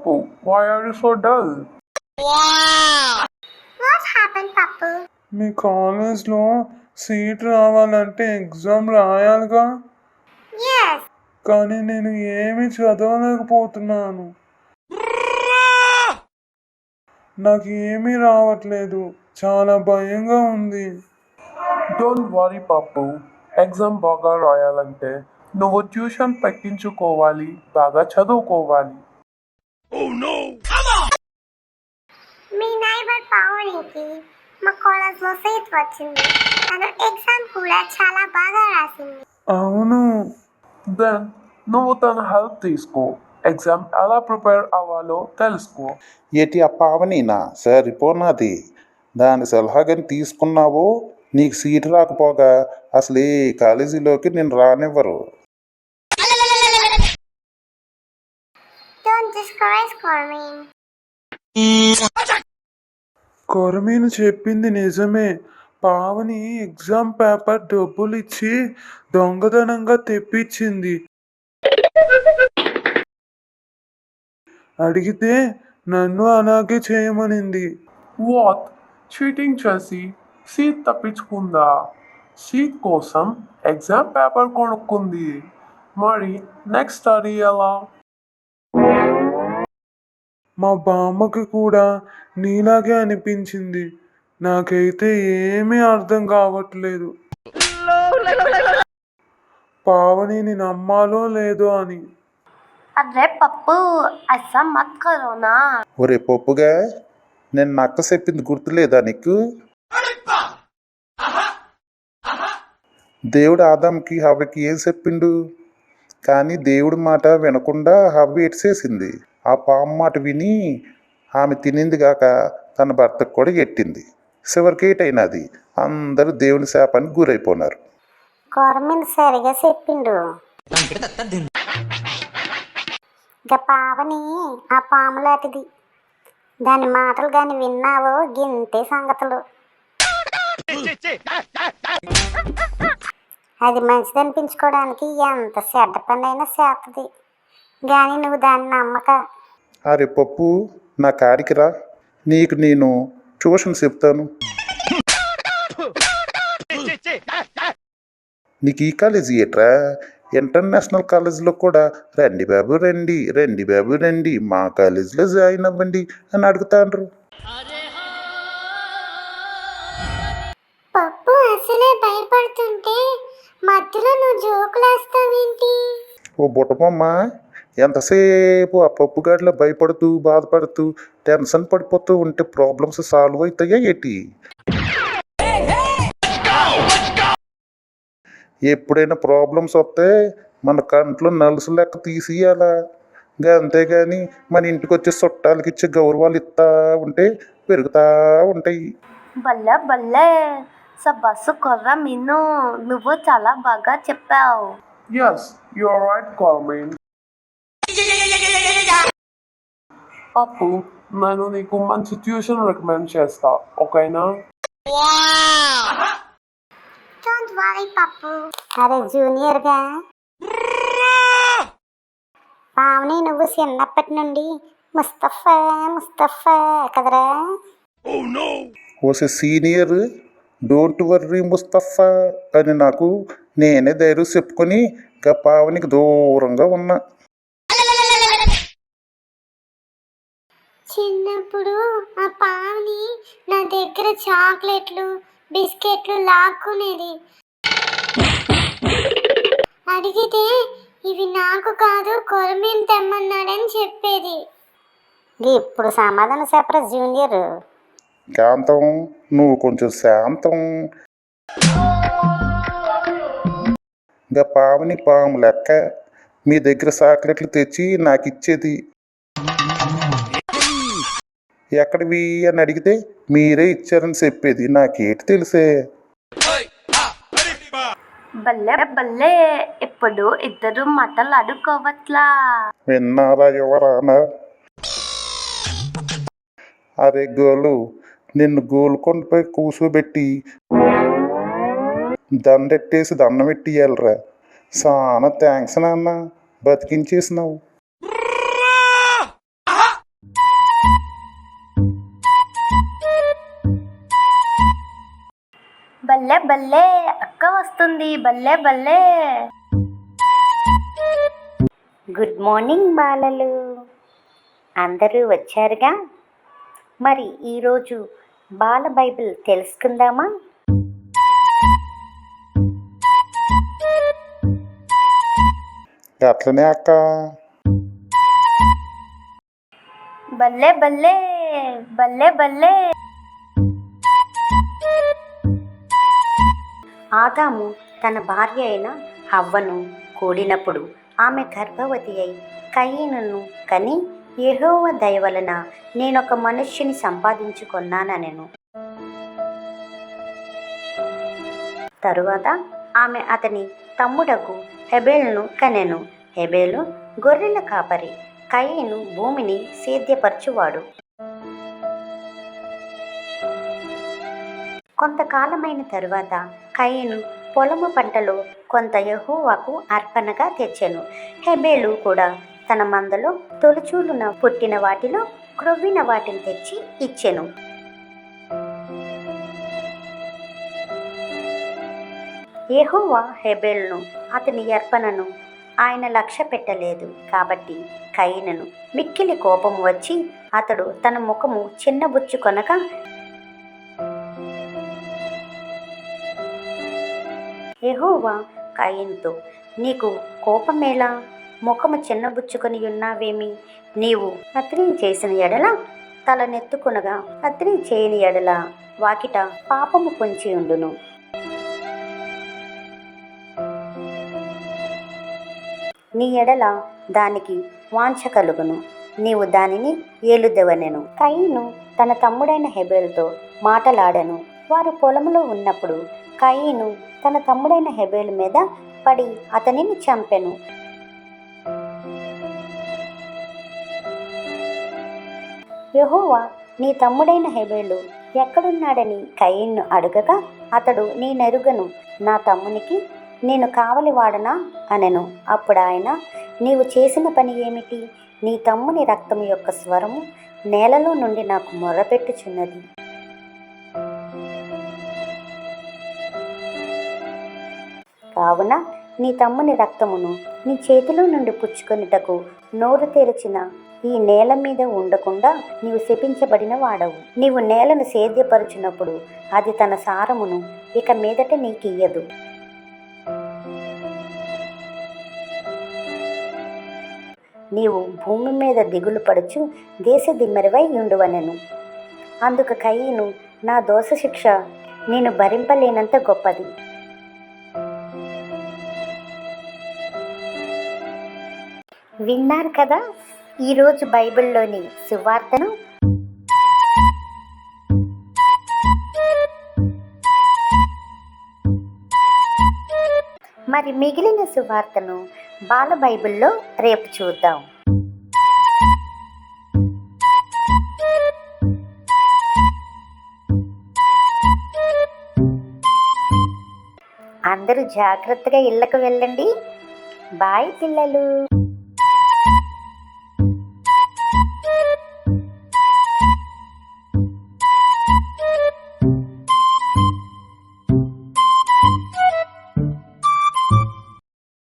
Papu, why are you so dull? What happened, Papu? మీ కాలేజ్లో seat రావాలంటే exam రాయాలిగా, Yes. కానీ నేను ఏమీ చదవలేకపోతున్నాను. నాకు ఏమీ రావట్లేదు, చాలా భయంగా ఉంది. డోంట్ వరీ పప్పు, ఎగ్జామ్ బాగా రాయాలంటే నువ్వు ట్యూషన్ పెట్టించుకోవాలి, బాగా చదువుకోవాలి. మీ నైబర్ పావనికి మా కాలేజ్లో సీట్ వచ్చింది. తను ఎగ్జామ్ కూడా చాలా బాగా రాసింది. అవును. దెన్ నువ్వు తన హెల్ప్ తీసుకో, ఎగ్జామ్ ఎలా ప్రిపేర్ అవ్వాలో తెలుసుకో. ఏటి ఆ పావనీనా సరిపోనాది. దాని సలహాగాని తీసుకున్నావో నీకు సీటు రాకపోగా అసలు ఏ కాలేజీలోకి నేను రానివ్వరు. Don't discourage Cormin. కొరమీను చెప్పింది నిజమే. పావని ఎగ్జామ్ పేపర్ డబ్బులు ఇచ్చి దొంగతనంగా తెప్పించింది. అడిగితే నన్ను అలాగే చేయమనింది. వాట్, చీటింగ్ చేసి సీట్ తప్పించుకుందా? సీట్ కోసం ఎగ్జామ్ పేపర్ కొనుక్కుంది. మరి నెక్స్ట్ స్టడీ ఎలా? మా బామ్మకి కూడా నీలాగే అనిపించింది. నాకైతే ఏమీ అర్థం కావట్లేదు పావనిని నమ్మాలో లేదో అని. अरे पप्पू ऐसा मत करो ना. ఒరే పప్పుగా, నేను నక్క చెప్పింది గుర్తులేదా నీకు? దేవుడు ఆదాంకి హవ్వకి ఏం చెప్పిండు? కానీ దేవుడి మాట వినకుండా హవ్వ ఎట్సేసింది. ఆ పాము మాట విని ఆమె తినింది కాక తన భర్తకు కూడా ఎట్టింది. చివరికి ఏటైనది, అందరూ దేవుని శాపానికి గురైపోయినారు. Cormin సరిగా చెప్పిండు. ఇక పావని ఆ పాములాంటిది. దాని మాటలు కానీ విన్నావో గింతే సంగతులు. అది మంచిది అనిపించుకోవడానికి ఎంత చెడ్డ పని అయినా చేస్తుంది. కానీ నువ్వు దాన్ని నమ్మక. అరే పప్పు, నా కాడికి రా, నీకు నేను ట్యూషన్ చెప్తాను. నీకు ఈ కాలేజీ ఏట్రా, ఇంటర్నేషనల్ కాలేజీలో కూడా రండి బాబు రండి, రండి బాబు రండి, మా కాలేజీలో జాయిన్ అవ్వండి అని అడుగుతాండ్రు. పప్పు అసలే భయపడుతుంటే మధ్యలో నువ్వు జోకులు వేస్తావేంటి? ఓ బుట్టబొమ్మ, ఎంతసేపు ఆ పప్పుగాడిలో భయపడుతూ బాధపడుతూ టెన్షన్ పడిపోతూ ఉంటే ప్రాబ్లమ్స్ సాల్వ్ అవుతాయా ఏంటి? ఎప్పుడైనా ప్రాబ్లమ్స్ వస్తే మన కంట్లో నలుసు లెక్క తీసియాలా, అంతేగాని మన ఇంటికి వచ్చే చుట్టాలకి ఇచ్చే గౌరవాలు ఇస్తా ఉంటే పెరుగుతూ ఉంటాయి. బల్లే బల్లే సబ్బస్సు కొర్ర మిన్ను, నువ్వు చాలా బాగా చెప్పావు. Yes, you are right Carmen. పప్పు, నేను నీకు మంచి ట్యూషన్ రికమెండ్ చేస్తా, ఓకేనా? డోంట్ వరీ పప్పు. అరే జూనియర్గా, పావని నువ్వు చిన్నప్పటి నుండి ముస్తఫా ముస్తఫా కదరా? ఓసే సీనియర్, డోంట్ వర్రీ ముస్తఫా అని నాకు నేనే ధైర్యం చెప్పుకొని ఇంకా పావనికి దూరంగా ఉన్నా. చిన్నప్పుడు ఆ పావని నా దగ్గర చాక్లెట్లు బిస్కెట్లు లాక్కునేది. అడిగితే ఇవి నాకు కాదు కొరమీన్ తెమ్మన్నాడని చెప్పేది. ఇప్పుడు సమాధానం చెప్పరా జూనియర్? కాంతం, నువ్వు కొంచెం శాంతం. ఇంకా పావని పాము లెక్క మీ దగ్గర చాక్లెట్లు తెచ్చి నాకు ఇచ్చేది. ఎక్కడివి అని అడిగితే మీరే ఇచ్చారని చెప్పేది. నాకేటి తెలిసే. బల్లే బల్లే, ఇప్పుడు ఇద్దరు మాటలాడుకోవట్లా. విన్నారా ఎవరానా? అరే గోలు, నిన్ను గోలుకొండపై కూర్చోబెట్టి దండెట్టేసి దండం పెట్టియాలరా. చాలా థ్యాంక్స్ నాన్న, బతికించేసినావు. బల్లే అక్క వస్తుంది, బల్లే బల్లే. గుడ్ మార్నింగ్ బాలలు, అందరూ వచ్చారుగా. మరి ఈరోజు బాల బైబిల్ తెలుసుకుందామా? అట్లనే అక్క. బల్లే బల్లే బల్లే బల్లే. ఆదాము తన భార్య అయిన హవ్వను కూడినప్పుడు ఆమె గర్భవతి అయి కయీనును కని, యెహోవా దయ వలన నేనొక మనుష్యుని సంపాదించుకొన్నానెను. తరువాత ఆమె అతని తమ్ముడకు హెబెలును కనెను. హెబెలు గొర్రెల కాపరి, కయీను భూమిని సేద్యపరచువాడు. కొంతకాలమైన తరువాత కయీను పొలము పంటలో కొంత యెహోవాకు అర్పణగా తెచ్చెను. హెబెలు కూడా తన మందలో తొలిచూలున పుట్టిన వాటిలో క్రొవ్విన వాటిని తెచ్చి ఇచ్చెను. యెహోవా హెబెలును అతని అర్పణను ఆయన లక్ష్య పెట్టలేదు. కాబట్టి కయీనును మిక్కిలి కోపము వచ్చి అతడు తన ముఖము చిన్నబుచ్చుకొనక, యెహోవా కయీనుతో, నీకు కోపమేలా? ముఖము చిన్నబుచ్చుకొని ఉన్నావేమి? నీవు అతని చేసిన ఎడల తలనెత్తుకొనగా, అతని చేయని ఎడల వాకిట పాపము పొంచి ఉండును. నీ ఎడల దానికి వాంఛ కలుగును, నీవు దానిని ఏలుదెవనెను. కయీను తన తమ్ముడైన హెబెలుతో మాటలాడెను. వారు పొలములో ఉన్నప్పుడు కయీను తన తమ్ముడైన హెబెలు మీద పడి అతనిని చంపెను. యెహోవా నీ తమ్ముడైన హెబెలు ఎక్కడున్నాడని కయీనును అడగగా, అతడు, నేనెరుగను, నా తమ్మునికి నేను కావలివాడనా అనెను. అప్పుడు ఆయన, నీవు చేసిన పని ఏమిటి? నీ తమ్ముని రక్తము యొక్క స్వరము నేలలో నుండి నాకు మొర్రపెట్టుచున్నది. కావున నీ తమ్ముని రక్తమును నీ చేతిలో నుండి పుచ్చుకొనుటకు నోరు తెరచిన ఈ నేల మీద ఉండకుండా నీవు శపించబడిన వాడవు. నీవు నేలను సేద్యపరచునప్పుడు అది తన సారమును ఇక మీదట నీకియ్యదు. నీవు భూమి మీద దిగులు పడుచు దేశ దిమ్మెరవై ఉండువనెను. అందుకు కయీను, నా దోష శిక్ష నేను భరింపలేనంత గొప్పది. విన్నారు కదా ఈరోజు బైబిల్లోని సువార్తను. మరి మిగిలిన సువార్తను బాల బైబిల్లో రేపు చూద్దాం. అందరూ జాగ్రత్తగా ఇళ్ళకు వెళ్ళండి. బాయ్ పిల్లలు.